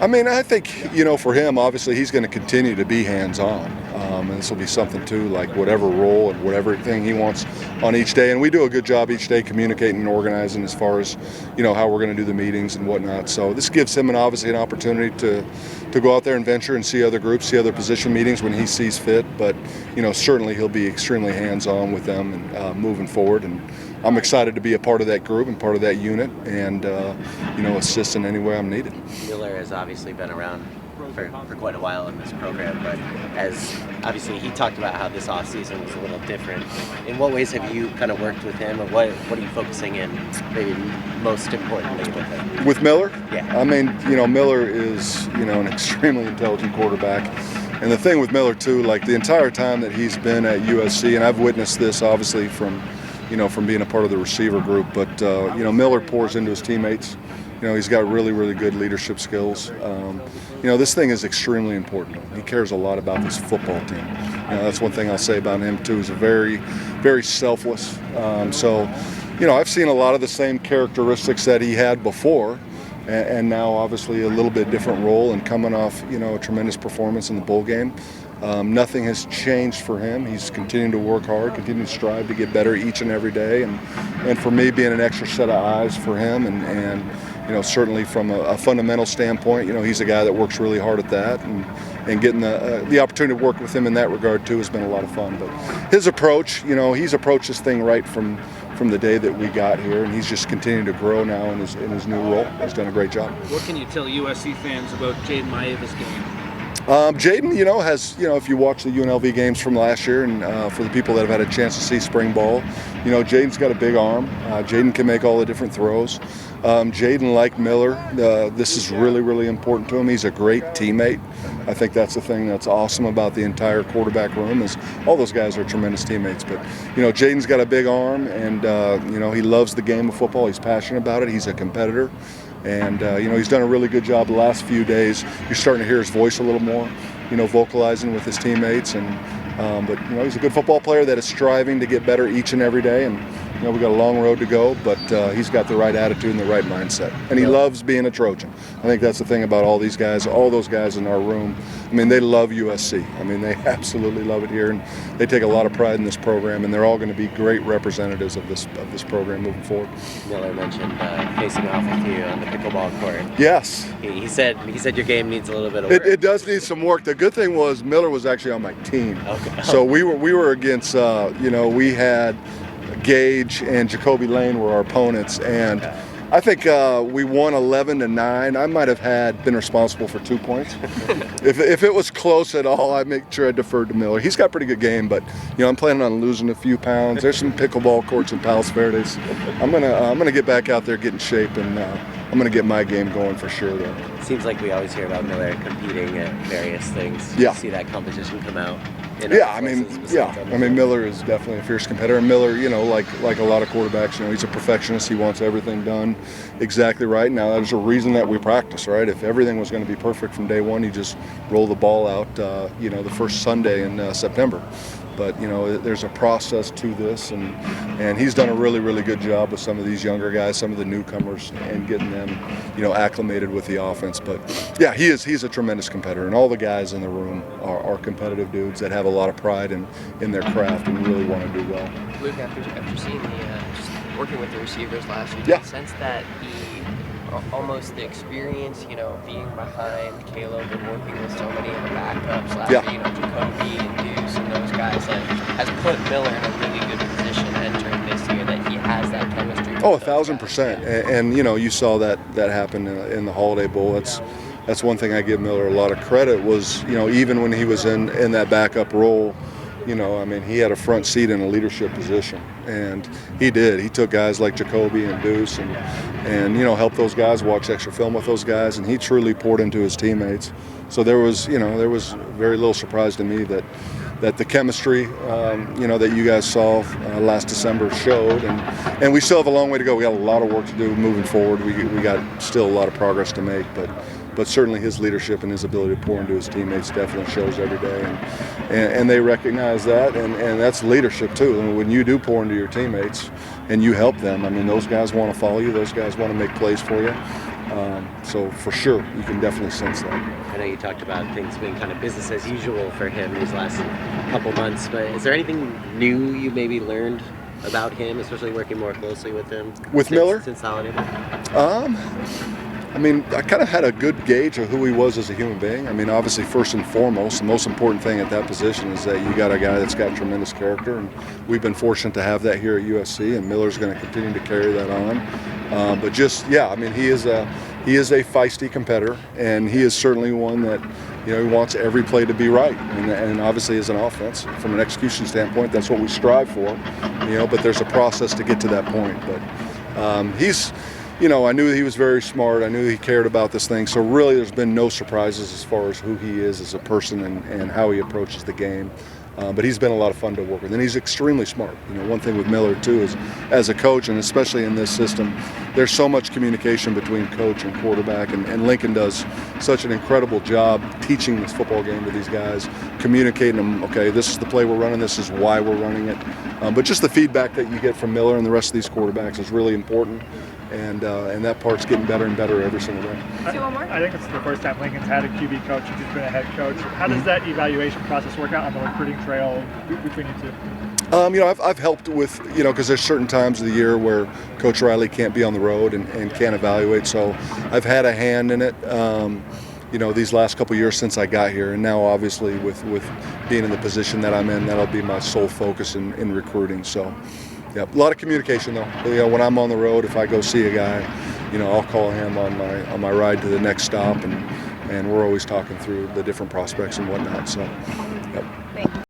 I mean, I think, for him, obviously, he's going to continue to be hands-on. And this will be something, too, like whatever role and whatever thing he wants on each day. And we do a good job each day communicating and organizing as far as, how we're going to do the meetings and whatnot. So this gives him, obviously, an opportunity to go out there and venture and see other groups, see other position meetings when he sees fit. But, certainly he'll be extremely hands-on with them and moving forward. And I'm excited to be a part of that group and part of that unit and, assist in any way I'm needed. Miller has obviously been around for quite a while in this program, but as obviously he talked about how this offseason was a little different. In what ways have you kind of worked with him, or what are you focusing in maybe most importantly with him? With Miller? Yeah. I mean, Miller is, an extremely intelligent quarterback. And the thing with Miller, too, like the entire time that he's been at USC, and I've witnessed this obviously from being a part of the receiver group, but, Miller pours into his teammates. He's got really, really good leadership skills. This thing is extremely important to him. He cares a lot about this football team. That's one thing I'll say about him, too. He's a very, very selfless. I've seen a lot of the same characteristics that he had before, and now obviously a little bit different role and coming off, a tremendous performance in the bowl game. Nothing has changed for him. He's continuing to work hard, continuing to strive to get better each and every day. And for me, being an extra set of eyes for him and certainly from a fundamental standpoint, he's a guy that works really hard at that. And getting the opportunity to work with him in that regard, too, has been a lot of fun. But his approach, he's approached this thing right from the day that we got here, and he's just continuing to grow now in his new role. He's done a great job. What can you tell USC fans about Jaden Maeva's game? Jaden, has, if you watch the UNLV games from last year, and for the people that have had a chance to see spring ball, Jaden's got a big arm. Jaden can make all the different throws. Jaden, like Miller, this is really, really important to him. He's a great teammate. I think that's the thing that's awesome about the entire quarterback room is all those guys are tremendous teammates. But, Jaden's got a big arm, and, he loves the game of football. He's passionate about it. He's a competitor. And, he's done a really good job the last few days. You're starting to hear his voice a little more, vocalizing with his teammates. But he's a good football player that is striving to get better each and every day. And, we've got a long road to go, but he's got the right attitude and the right mindset. And he loves being a Trojan. I think that's the thing about all these guys, all those guys in our room. I mean, they love USC. I mean, they absolutely love it here. And they take a lot of pride in this program. And they're all going to be great representatives of this program moving forward. Miller mentioned facing off with you on the pickleball court. Yes. He said your game needs a little bit of work. It does need some work. The good thing was Miller was actually on my team. Okay. So we were against, we had Gage and Jacoby Lane were our opponents, and I think we won 11-9. I might have been responsible for 2 points. If it was close at all, I'd make sure I deferred to Miller. He's got a pretty good game, but I'm planning on losing a few pounds. There's some pickleball courts in Palos Verdes. I'm gonna get back out there, get in shape, and I'm gonna get my game going for sure. Though. Seems like we always hear about Miller competing at various things. Yeah. See that competition come out. I mean, Miller is definitely a fierce competitor. And Miller, like a lot of quarterbacks, he's a perfectionist. He wants everything done exactly right. Now, there's a reason that we practice, right? If everything was going to be perfect from day one, you just roll the ball out, the first Sunday in September. But, there's a process to this, and he's done a really, really good job with some of these younger guys, some of the newcomers, and getting them, acclimated with the offense. But, yeah, he's a tremendous competitor, and all the guys in the room are competitive dudes that have a lot of pride in their craft and really want to do well. Luke, after seeing just working with the receivers last year, yeah. do you sense that almost the experience, being behind Caleb and working with so many of the backups last year, Jacoby and Deuce and those guys, has put Miller in a really good position entering this year, that he has that chemistry? Oh, 1,000%. And you saw that happen in the Holiday Bowl. That's one thing I give Miller a lot of credit was, even when he was in that backup role, he had a front seat in a leadership position, and he did. He took guys like Jacoby and Deuce and helped those guys, watch extra film with those guys, and he truly poured into his teammates. So there was very little surprise to me that the chemistry, that you guys saw last December showed, and we still have a long way to go. We got a lot of work to do moving forward. We got still a lot of progress to make, but certainly his leadership and his ability to pour into his teammates definitely shows every day, and they recognize that, and that's leadership too. And when you do pour into your teammates and you help them, those guys want to follow you. Those guys want to make plays for you. So for sure, you can definitely sense that. I know you talked about things being kind of business as usual for him these last couple months, but is there anything new you maybe learned about him, especially working more closely with him? With Miller? Since Holiday Bowl? I mean, I kind of had a good gauge of who he was as a human being. I mean, obviously, first and foremost, the most important thing at that position is that you got a guy that's got tremendous character, and we've been fortunate to have that here at USC, and Miller's going to continue to carry that on. But just, yeah, I mean, he is a feisty competitor, and he is certainly one that, he wants every play to be right. And obviously, as an offense, from an execution standpoint, that's what we strive for, but there's a process to get to that point. But he's, I knew he was very smart. I knew he cared about this thing. So really, there's been no surprises as far as who he is as a person and how he approaches the game. But he's been a lot of fun to work with, and he's extremely smart. One thing with Miller too is, as a coach, and especially in this system, there's so much communication between coach and quarterback, and Lincoln does such an incredible job teaching this football game to these guys, communicating them. Okay, this is the play we're running. This is why we're running it. But just the feedback that you get from Miller and the rest of these quarterbacks is really important. And that part's getting better and better every single day. One more? I think it's the first time Lincoln's had a QB coach and he's been a head coach. How does that evaluation process work out on the recruiting trail between you two? I've helped with, because there's certain times of the year where Coach Riley can't be on the road and can't evaluate. So I've had a hand in it, these last couple of years since I got here. And now, obviously, with being in the position that I'm in, that'll be my sole focus in recruiting. So. Yeah, a lot of communication though. When I'm on the road, if I go see a guy, I'll call him on my ride to the next stop, and we're always talking through the different prospects and whatnot. So, yep.